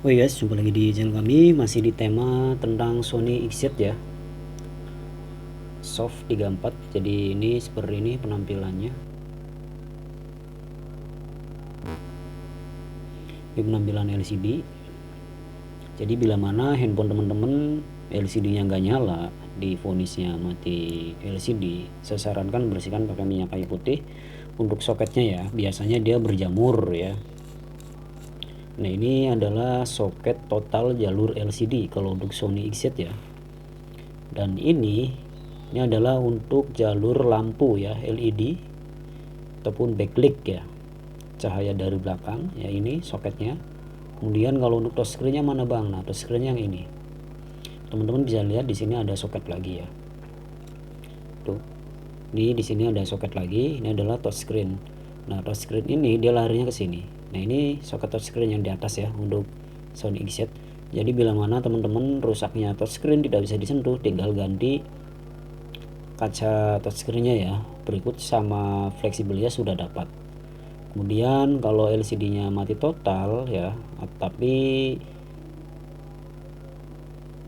Oke guys, jumpa lagi di channel kami, masih di tema tentang Sony XZ ya, Soft 34. Jadi ini seperti ini penampilannya. Ini penampilan LCD. Jadi bila mana handphone teman-teman LCD-nya nggak nyala, divonisnya mati LCD, saya sarankan bersihkan pakai minyak kayu putih. Untuk soketnya ya, biasanya dia berjamur ya. Nah ini adalah soket total jalur LCD kalau untuk Sony XZ ya. Dan ini adalah untuk jalur lampu ya, LED ataupun backlight ya, cahaya dari belakang ya. Ini soketnya. Kemudian kalau untuk touchscreen-nya mana bang? Nah touchscreen yang ini, teman-teman bisa lihat di sini ada soket lagi ya. Tuh, ini di sini ada soket lagi. Ini adalah touchscreen. Nah touchscreen ini dia larinya ke sini. Nah ini soket touchscreen yang di atas ya untuk Sony XZ. Jadi bila mana teman-teman rusaknya touchscreen tidak bisa disentuh, tinggal ganti kaca touchscreen-nya ya, berikut sama fleksibelnya sudah dapat. Kemudian kalau LCD-nya mati total ya, tapi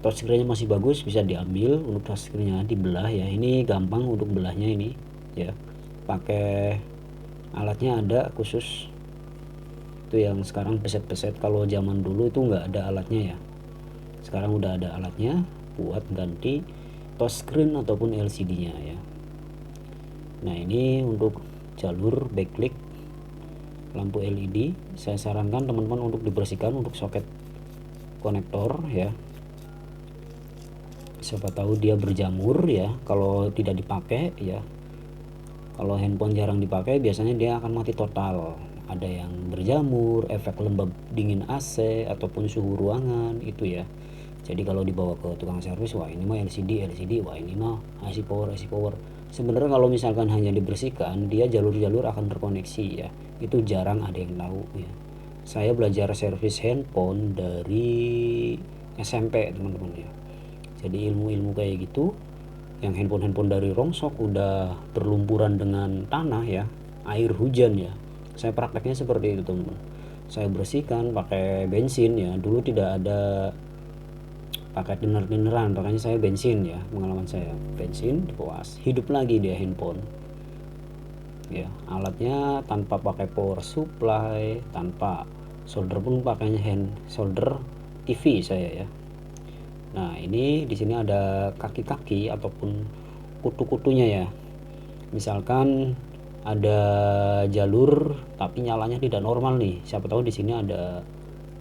touchscreen-nya masih bagus, bisa diambil. Untuk touchscreen-nya dibelah ya, ini gampang untuk belahnya ini ya, pakai alatnya ada khusus itu yang sekarang peset-peset. Kalau zaman dulu itu nggak ada alatnya ya, sekarang udah ada alatnya buat ganti touchscreen ataupun LCD-nya ya. Nah ini untuk jalur backlight lampu LED, saya sarankan teman-teman untuk dibersihkan untuk soket konektor ya, siapa tahu dia berjamur ya kalau tidak dipakai ya. Kalau handphone jarang dipakai biasanya dia akan mati total, ada yang berjamur, efek lembab dingin AC ataupun suhu ruangan itu ya. Jadi kalau dibawa ke tukang servis, wah ini mah LCD, wah ini mah IC power. Sebenarnya kalau misalkan hanya dibersihkan, dia jalur-jalur akan terkoneksi ya. Itu jarang ada yang tahu ya. Saya belajar servis handphone dari SMP teman-teman ya. Jadi ilmu-ilmu kayak gitu, yang handphone dari rongsok udah berlumpuran dengan tanah ya, air hujan ya, saya prakteknya seperti itu teman-teman. Saya bersihkan pakai bensin ya, dulu tidak ada pakai thinner-thinneran, makanya saya bensin ya. Pengalaman saya bensin puas, hidup lagi dia handphone ya. Alatnya tanpa pakai power supply, tanpa solder pun pakainya hand solder TV saya ya. Nah ini di sini ada kaki-kaki ataupun kutu-kutunya ya. Misalkan ada jalur tapi nyalanya tidak normal nih, siapa tahu di sini ada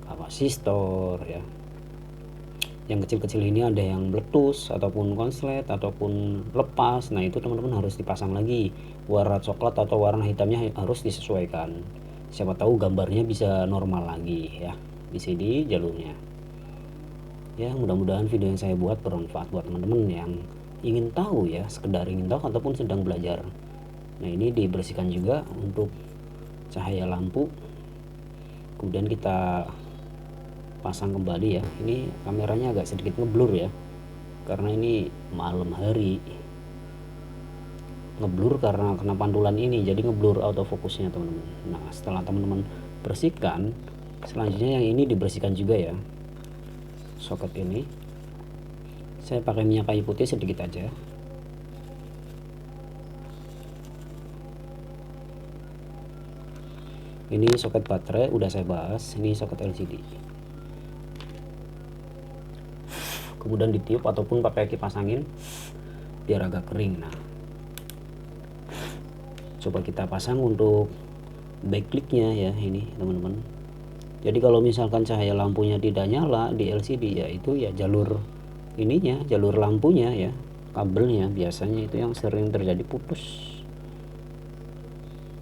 kapasitor ya. Yang kecil-kecil ini ada yang meletus ataupun konslet ataupun lepas. Nah itu teman-teman harus dipasang lagi, warna coklat atau warna hitamnya harus disesuaikan, siapa tahu gambarnya bisa normal lagi ya di sini jalurnya ya. Mudah-mudahan video yang saya buat bermanfaat buat teman-teman yang ingin tahu ya, sekedar ingin tahu ataupun sedang belajar. Nah ini dibersihkan juga untuk cahaya lampu, kemudian kita pasang kembali ya. Ini kameranya agak sedikit ngeblur ya, karena ini malam hari, ngeblur karena kena pantulan ini, jadi ngeblur autofokusnya teman-teman. Nah setelah teman-teman bersihkan, selanjutnya yang ini dibersihkan juga ya. Soket ini saya pakai minyak kayu putih sedikit aja. Ini soket baterai udah saya bahas, ini soket LCD. Kemudian ditiup ataupun pakai kipas angin biar agak kering. Nah coba kita pasang untuk backlight-nya ya ini teman-teman. Jadi kalau misalkan cahaya lampunya tidak nyala di LCD ya, itu ya jalur ininya, jalur lampunya ya, kabelnya biasanya itu yang sering terjadi putus.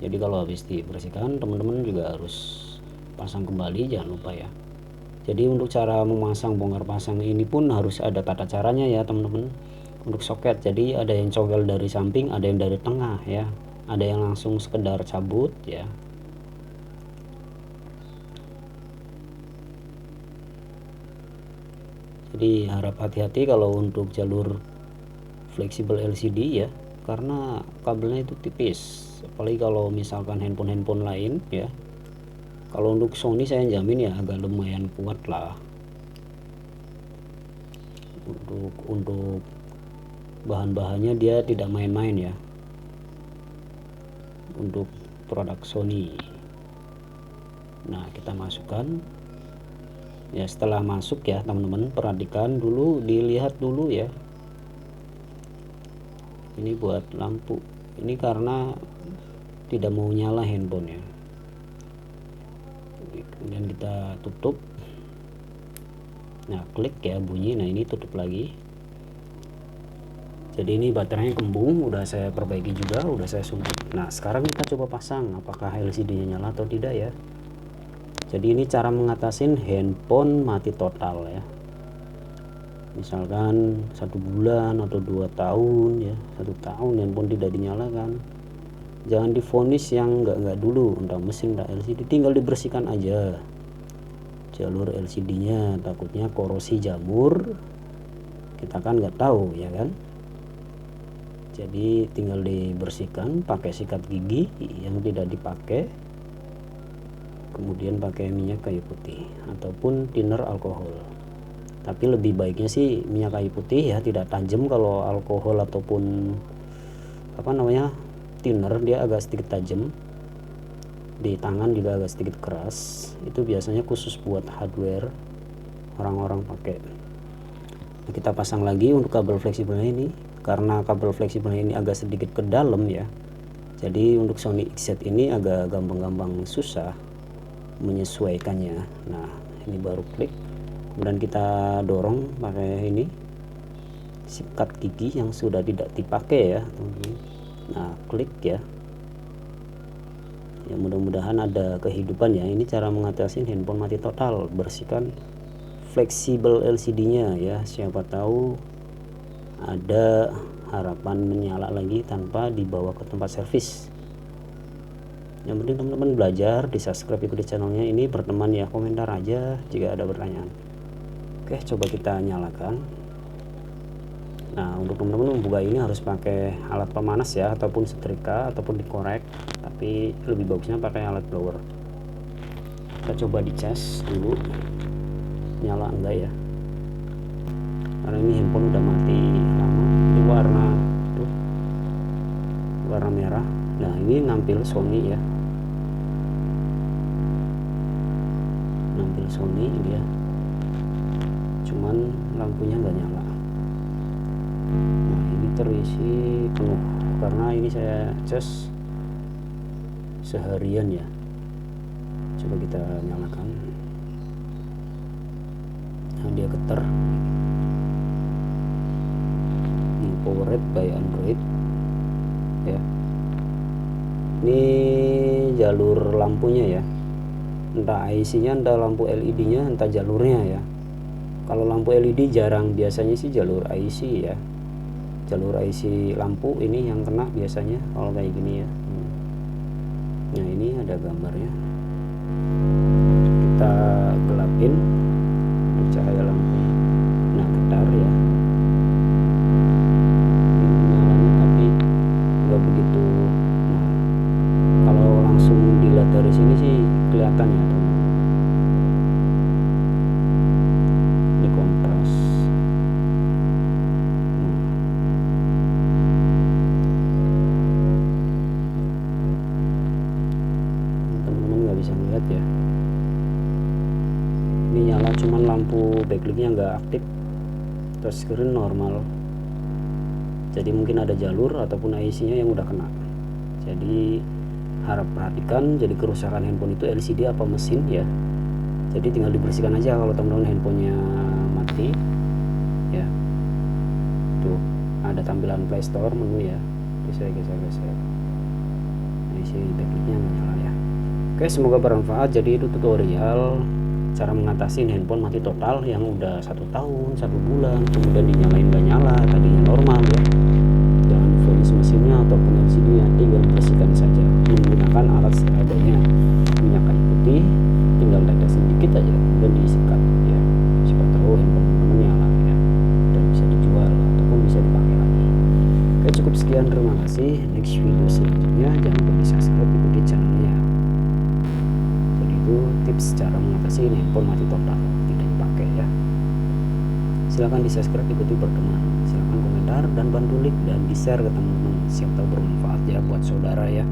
Jadi kalau habis dibersihkan teman-teman juga harus pasang kembali, jangan lupa ya. Jadi untuk cara memasang bongkar pasang ini pun harus ada tata caranya ya teman-teman. Untuk soket, jadi ada yang congkel dari samping, ada yang dari tengah ya, ada yang langsung sekedar cabut ya. Jadi harap hati-hati kalau untuk jalur fleksibel LCD ya, karena kabelnya itu tipis, apalagi kalau misalkan handphone lain ya, Kalau untuk Sony saya jamin ya agak lumayan kuat lah. Untuk bahan-bahannya dia tidak main-main ya untuk produk Sony. Nah, kita masukkan ya. Setelah masuk ya teman-teman, perhatikan dulu, dilihat dulu ya. Ini buat lampu, ini karena tidak mau nyala handphone ya. Kemudian kita tutup. Nah, klik ya, bunyi. Nah, ini tutup lagi. Jadi ini baterainya kembung, udah saya perbaiki juga, udah saya suntik. Nah, sekarang kita coba pasang apakah LCD-nya nyala atau tidak ya. Jadi ini cara mengatasin handphone mati total ya. Misalkan 1 bulan atau 2 tahun ya, 1 tahun handphone tidak dinyalakan. Jangan difonis yang enggak dulu, entah mesin entah LCD, tinggal dibersihkan aja jalur LCD-nya, takutnya korosi jamur, kita kan nggak tahu ya kan. Jadi tinggal dibersihkan pakai sikat gigi yang tidak dipakai, kemudian pakai minyak kayu putih ataupun thinner alkohol. Tapi lebih baiknya sih minyak kayu putih ya, tidak tajam. Kalau alkohol ataupun thinner dia agak sedikit tajam, di tangan juga agak sedikit keras. Itu biasanya khusus buat hardware orang-orang pakai. Nah, kita pasang lagi untuk kabel fleksibelnya ini. Karena kabel fleksibelnya ini agak sedikit ke dalam ya, jadi untuk Sony XZ ini agak gampang-gampang susah menyesuaikannya. Nah, ini baru klik, kemudian kita dorong pakai ini sikat gigi yang sudah tidak dipakai ya teman-teman. Nah, klik ya. Ya, mudah-mudahan ada kehidupan ya. Ini cara mengatasi handphone mati total. Bersihkan fleksibel LCD-nya ya, siapa tahu ada harapan menyala lagi tanpa dibawa ke tempat servis. Yang penting teman-teman belajar, di subscribe, ikuti channelnya ini, berteman ya, komentar aja jika ada pertanyaan. Oke, coba kita nyalakan. Nah, untuk teman-teman membuka ini harus pakai alat pemanas ya, ataupun setrika ataupun dikorek, tapi lebih bagusnya pakai alat blower. Kita coba dicas dulu nyala enggak ya, karena ini handphone udah mati lama. Ini warna merah. Nah, ini nampil Sony ya, nampil Sony ini ya, cuman lampunya nggak nyala. Nah, ini terisi penuh karena ini saya cas seharian ya. Coba kita nyalakan. Nah, dia getar. Powered by Android ya. Ini jalur lampunya ya, entah IC-nya, entah lampu LED-nya, entah jalurnya ya. Kalau lampu LED jarang, biasanya sih jalur IC ya, jalur IC lampu ini yang kena biasanya kalau kayak gini ya. Nah, ini ada gambarnya, kita gelapin untuk cahaya lampu. Nah, getar ya, begitu. Nah, kalau langsung dilihat dari sini sih kelihatan ya teman-teman. Ini kontras. Teman-teman nggak bisa melihat ya, ini nyala cuman lampu backlight-nya nggak aktif, touchscreen normal. Jadi mungkin ada jalur ataupun IC-nya yang udah kena. Jadi harap perhatikan, jadi kerusakan handphone itu LCD apa mesin ya. Jadi tinggal dibersihkan aja kalau teman-teman handphonenya mati ya. Tuh ada tampilan Play Store menu ya, bisa geser. IC backlight-nya menyala ya. Oke, semoga bermanfaat. Jadi itu tutorial cara mengatasi handphone mati total yang udah 1 tahun, 1 bulan, kemudian dinyalain gak nyala, tadinya normal ya. Jangan difonis mesinnya ataupun LCD-nya, tinggal bersihkan saja menggunakan alat seadanya. Minyak kayu putih, tinggal tetesin dikit aja dan disikat ya. Siapa tahu handphone teman-teman nyala ya, dan bisa dijual ataupun bisa dipakai lagi. Oke, cukup sekian, terima kasih. Next video selanjutnya jangan lupa di subscribe, ikuti channelnya. Jadi itu tips cara mengatasi handphone mati total tidak dipakai ya. Silahkan di subscribe, ikuti berteman, silahkan komentar dan bantu like dan di share ke teman-teman, siapa tahu bermanfaat ya buat saudara ya.